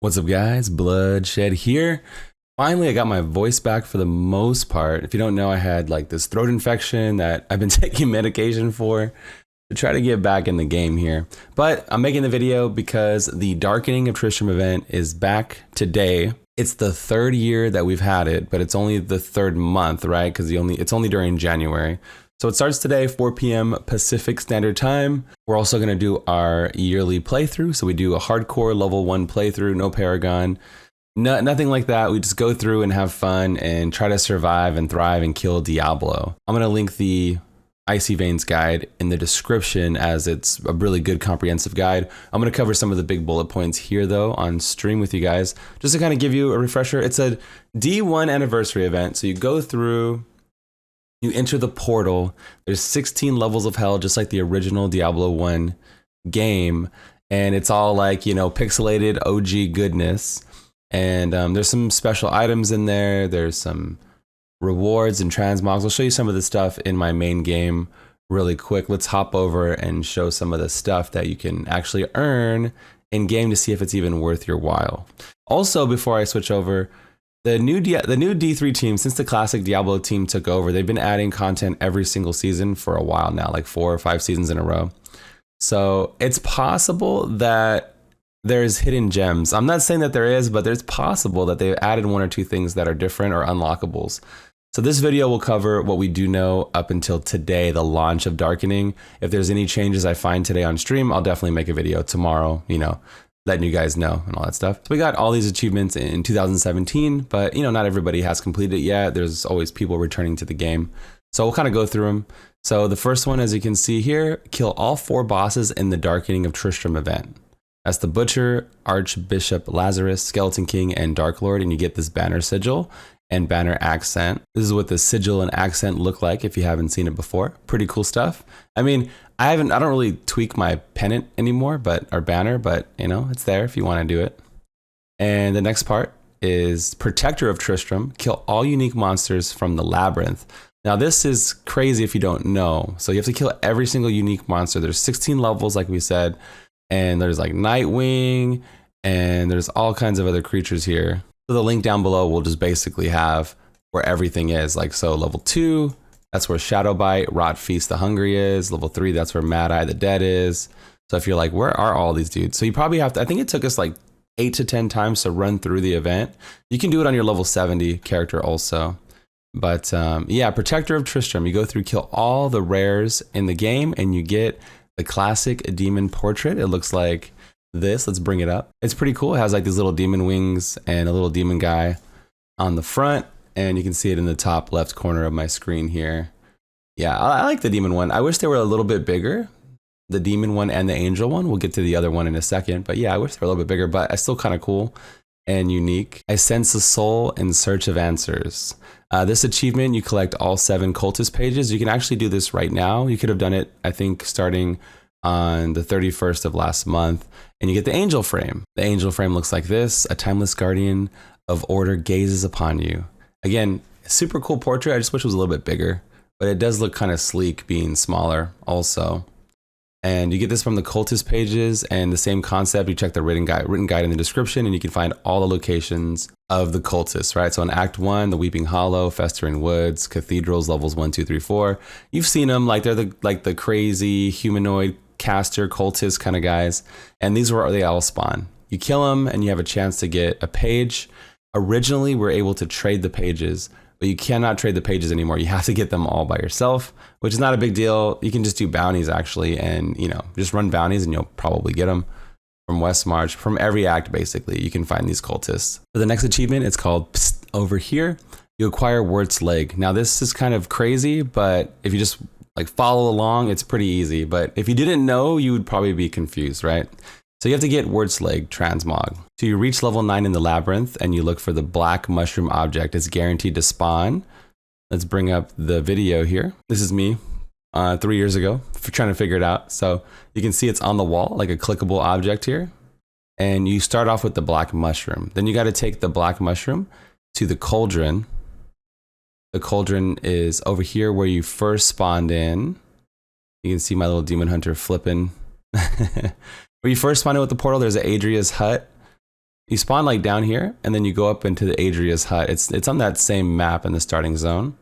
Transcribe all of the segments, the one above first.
What's up guys, Bluddshed here. Finally I got my voice back for the most part. If you don't know, I had like this throat infection that I've been taking medication for to try to get back in the game here. But I'm making the video because the Darkening of Tristram event is back today. It's the third year that we've had it, but it's only the third month, right? Because it's only during January. So it starts today, 4 p.m. Pacific Standard Time. We're also going to do our yearly playthrough. So we do a hardcore level 1 playthrough, no Paragon, nothing like that. We just go through and have fun and try to survive and thrive and kill Diablo. I'm going to link the Icy Veins guide in the description as it's a really good comprehensive guide. I'm going to cover some of the big bullet points here though on stream with you guys, just to kind of give you a refresher. It's a D1 anniversary event. So you go through, you enter the portal, there's 16 levels of hell, just like the original Diablo 1 game. And it's all like, you know, pixelated OG goodness. And there's some special items in there. There's some rewards and transmogs. I'll show you some of the stuff in my main game really quick. Let's hop over and show some of the stuff that you can actually earn in game to see if it's even worth your while. Also, before I switch over, the new D3 team, since the classic Diablo team took over, they've been adding content every single season for a while now, like 4 or 5 seasons in a row. So it's possible that there's hidden gems. I'm not saying that there is, but there's possible that they've added 1 or 2 things that are different or unlockables. So this video will cover what we do know up until today, the launch of Darkening. If there's any changes I find today on stream, I'll definitely make a video tomorrow, you know, letting you guys know and all that stuff. So we got all these achievements in 2017, but you know, not everybody has completed it yet. There's always people returning to the game. So we'll kind of go through them. So the first one, as you can see here, kill all 4 bosses in the Darkening of Tristram event. That's the Butcher, Archbishop Lazarus, Skeleton King, and Dark Lord, and you get this banner sigil and banner accent. This is what the sigil and accent look like if you haven't seen it before. Pretty cool stuff. I mean, I don't really tweak my pennant anymore, or banner, but you know, it's there if you want to do it. And the next part is Protector of Tristram, kill all unique monsters from the labyrinth. Now this is crazy if you don't know. So you have to kill every single unique monster. There's 16 levels, like we said, and there's like Nightwing, and there's all kinds of other creatures here. So the link down below will just basically have where everything is. Like, so level 2, that's where Shadowbite, Rot Feast the Hungry is. Level 3, that's where Mad Eye the Dead is. So if you're like, where are all these dudes? So you probably have to, I think it took us like 8 to 10 times to run through the event. You can do it on your level 70 character also. But yeah, Protector of Tristram, you go through, kill all the rares in the game, and you get the classic demon portrait. It looks like this. Let's bring it up. It's pretty cool. It has like these little demon wings and a little demon guy on the front, and you can see it in the top left corner of my screen here. Yeah, I like the demon one. I wish they were a little bit bigger, the demon one and the angel one. We'll get to the other one in a second, but yeah, I wish they were a little bit bigger, but it's still kind of cool and unique. I sense a soul in search of answers. This achievement, you collect all 7 cultist pages. You can actually do this right now. You could have done it, I think, starting on the 31st of last month, and you get the angel frame. The angel frame looks like this. A timeless guardian of order gazes upon you. Again, super cool portrait. I just wish it was a little bit bigger, but it does look kind of sleek being smaller also. And you get this from the cultist pages, and the same concept. You check the written guide in the description, and you can find all the locations of the cultists, right? So in Act 1, the Weeping Hollow, Festering Woods, Cathedrals, levels 1, 2, 3, 4. You've seen them, like they're the crazy humanoid caster cultist kind of guys, and these are where they all spawn. You kill them, and you have a chance to get a page. Originally, we're able to trade the pages, but you cannot trade the pages anymore. You have to get them all by yourself, which is not a big deal. You can just do bounties actually, and you know, just run bounties and you'll probably get them from West March. From every act, basically, you can find these cultists. For the next achievement, it's called Psst, over here. You acquire Wirts Leg. Now this is kind of crazy, but if you just like follow along, it's pretty easy. But if you didn't know, you would probably be confused, right? So you have to get Wirts Leg transmog. So you reach level 9 in the labyrinth, and you look for the black mushroom object. It's guaranteed to spawn. Let's bring up the video here. This is me 3 years ago trying to figure it out. So you can see it's on the wall, like a clickable object here. And you start off with the black mushroom. Then you got to take the black mushroom to the cauldron. The cauldron is over here where you first spawned in. You can see my little demon hunter flipping. Where you first spawn in with the portal, there's an Adria's hut. You spawn like down here, and then you go up into the Adria's hut. It's on that same map in the starting zone.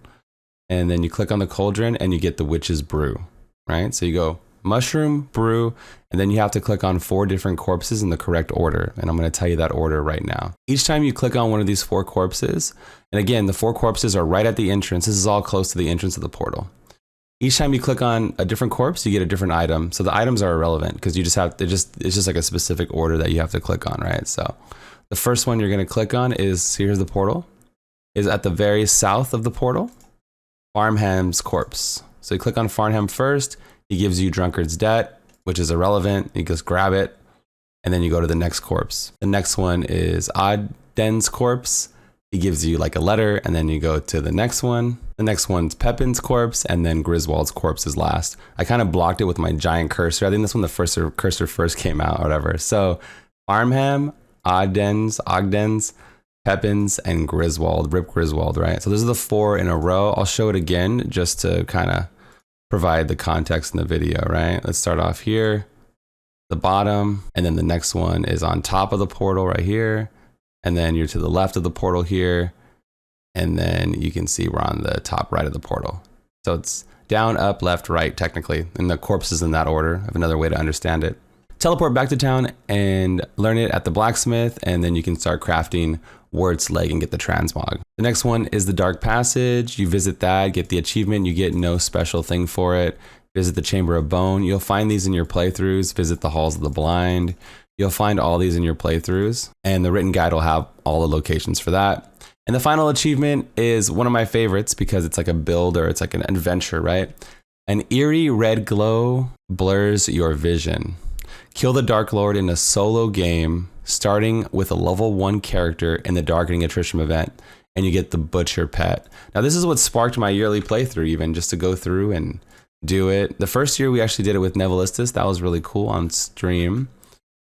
And then you click on the cauldron and you get the witch's brew, right? So you go mushroom, brew, and then you have to click on 4 different corpses in the correct order. And I'm going to tell you that order right now. Each time you click on one of these 4 corpses, and again, the 4 corpses are right at the entrance. This is all close to the entrance of the portal. Each time you click on a different corpse, you get a different item. So the items are irrelevant because you just have to it's just like a specific order that you have to click on, right? So the first one you're going to click on is, here's the portal, is at the very south of the portal, Farnham's corpse. So you click on Farnham first, he gives you Drunkard's Debt, which is irrelevant. You just grab it, and then you go to the next corpse. The next one is Odden's corpse. He gives you like a letter, and then you go to the next one. The next one's Pepin's corpse, and then Griswold's corpse is last. I kind of blocked it with my giant cursor. I think that's when the cursor first came out or whatever. So Farnham, Ogden's, Pepin's, and Griswold, Rip Griswold, right? So those are the 4 in a row. I'll show it again just to kind of provide the context in the video, right? Let's start off here, the bottom, and then the next one is on top of the portal right here. And then you're to the left of the portal here. And then you can see we're on the top right of the portal. So it's down, up, left, right, technically. And the corpses in that order. I have another way to understand it. Teleport back to town and learn it at the blacksmith. And then you can start crafting Wirts Leg and get the transmog. The next one is the Dark Passage. You visit that, get the achievement. You get no special thing for it. Visit the Chamber of Bone. You'll find these in your playthroughs. Visit the Halls of the Blind. You'll find all these in your playthroughs, and the written guide will have all the locations for that. And the final achievement is one of my favorites because it's like a build or it's like an adventure, right? An eerie red glow blurs your vision. Kill the Dark Lord in a solo game, starting with a level 1 character in the Darkening of Tristram event, and you get the Butcher Pet. Now this is what sparked my yearly playthrough, even just to go through and do it. The first year we actually did it with Nevilistus. That was really cool on stream.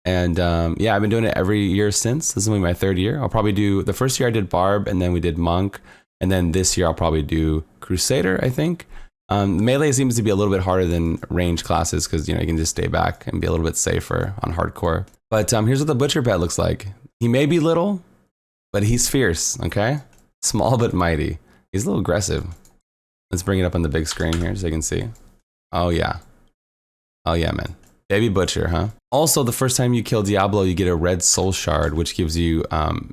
And yeah, I've been doing it every year since. This is only my 3rd year. I'll probably do, the first year I did Barb, and then we did Monk. And then this year I'll probably do Crusader, I think. Melee seems to be a little bit harder than range classes because, you know, you can just stay back and be a little bit safer on hardcore. But here's what the Butcher Pet looks like. He may be little, but he's fierce, okay? Small but mighty. He's a little aggressive. Let's bring it up on the big screen here so you can see. Oh yeah. Oh yeah, man. Baby Butcher, huh? Also, the first time you kill Diablo, you get a red soul shard, which gives you,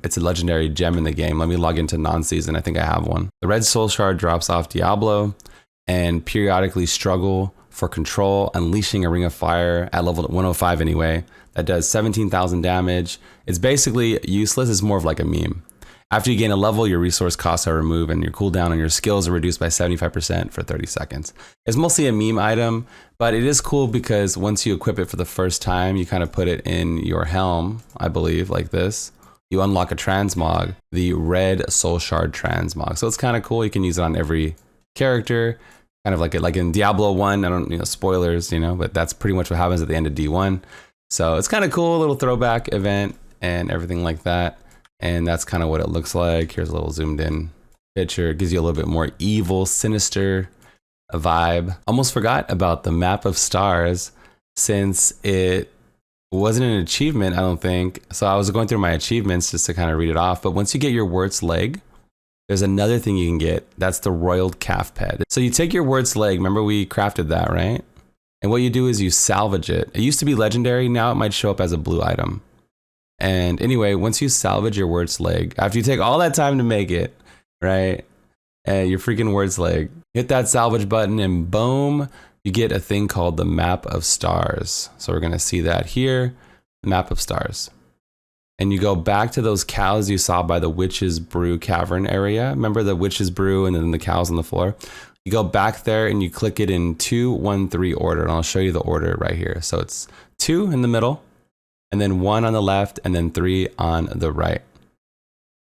it's a legendary gem in the game. Let me log into non-season. I think I have one. The red soul shard drops off Diablo and periodically struggle for control, unleashing a ring of fire at level 105 anyway. That does 17,000 damage. It's basically useless. It's more of like a meme. After you gain a level, your resource costs are removed and your cooldown on your skills are reduced by 75% for 30 seconds. It's mostly a meme item, but it is cool because once you equip it for the first time, you kind of put it in your helm, I believe, like this. You unlock a transmog, the red soul shard transmog. So it's kind of cool. You can use it on every character, kind of like in Diablo 1. I don't, spoilers, but that's pretty much what happens at the end of D1. So it's kind of cool, a little throwback event and everything like that. And that's kind of what it looks like. Here's a little zoomed in picture. It gives you a little bit more evil, sinister vibe. Almost forgot about the map of stars since it wasn't an achievement, I don't think. So I was going through my achievements just to kind of read it off. But once you get your Wirts Leg, there's another thing you can get. That's the Roiled Calf Pet. So you take your Wirts Leg. Remember we crafted that, right? And what you do is you salvage it. It used to be legendary. Now it might show up as a blue item. And anyway, once you salvage your Wirts Leg, after you take all that time to make it, right, your freaking Wirts Leg, hit that salvage button and boom, you get a thing called the Map of Stars. So we're going to see that here, Map of Stars. And you go back to those cows you saw by the Witch's Brew Cavern area. Remember the Witch's Brew and then the cows on the floor? You go back there and you click it in 2, 1, 3 order. And I'll show you the order right here. So it's 2 in the middle, and then 1 on the left, and then 3 on the right.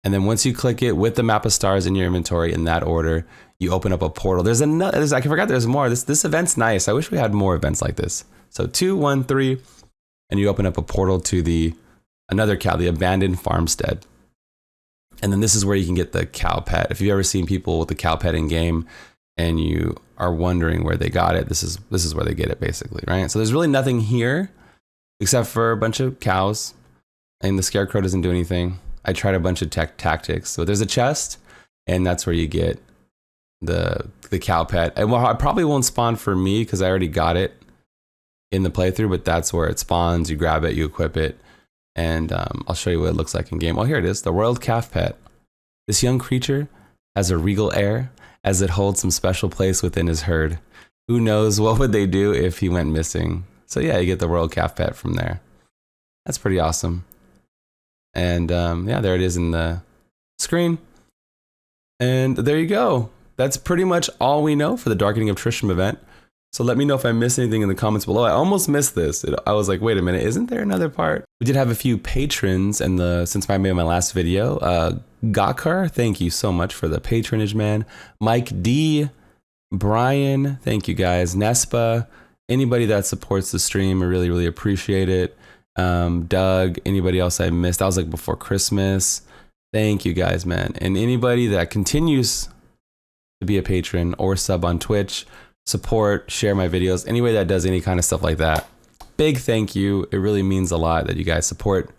And then once you click it with the Map of Stars in your inventory in that order, you open up a portal. There's another, I forgot there's more. This event's nice. I wish we had more events like this. So 2, 1, 3, and you open up a portal to another cow, the abandoned farmstead. And then this is where you can get the cow pet. If you've ever seen people with the cow pet in game and you are wondering where they got it, this is where they get it basically, right? So there's really nothing here except for a bunch of cows and the Scarecrow doesn't do anything. I tried a bunch of tactics. So there's a chest, and that's where you get the cow pet. And well, I probably won't spawn for me because I already got it in the playthrough, but that's where it spawns. You grab it, you equip it, and I'll show you what it looks like in game. Oh, here it is, the royal calf pet. This young creature has a regal air as it holds some special place within his herd. Who knows what would they do if he went missing? So yeah, you get the royal calf pet from there. That's pretty awesome. And yeah, there it is in the screen. And there you go. That's pretty much all we know for the Darkening of Tristram event. So let me know if I missed anything in the comments below. I almost missed this. I was like, wait a minute, isn't there another part? We did have a few patrons and since I made my last video. Gakar, thank you so much for the patronage, man. Mike D, Brian, thank you guys. Nespa, anybody that supports the stream, I really, really appreciate it. Doug, anybody else I missed? That was like before Christmas. Thank you guys, man. And anybody that continues to be a patron or sub on Twitch, support, share my videos, anybody that does any kind of stuff like that, big thank you. It really means a lot that you guys support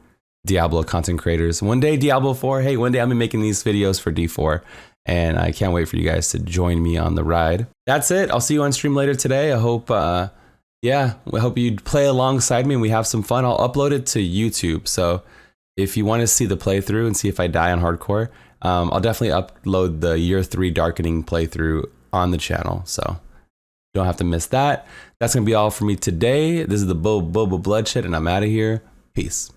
Diablo content creators. One day Diablo 4, hey, one day I'll be making these videos for D4, and I can't wait for you guys to join me on the ride. That's it. I'll see you on stream later today. I hope yeah, I hope you play alongside me and we have some fun. I'll upload it to YouTube, so if you want to see the playthrough and see if I die on hardcore, I'll definitely upload the year 3 Darkening playthrough on the channel, so you don't have to miss that. That's gonna be all for me today. This is the Bluddshed, and I'm out of here. Peace.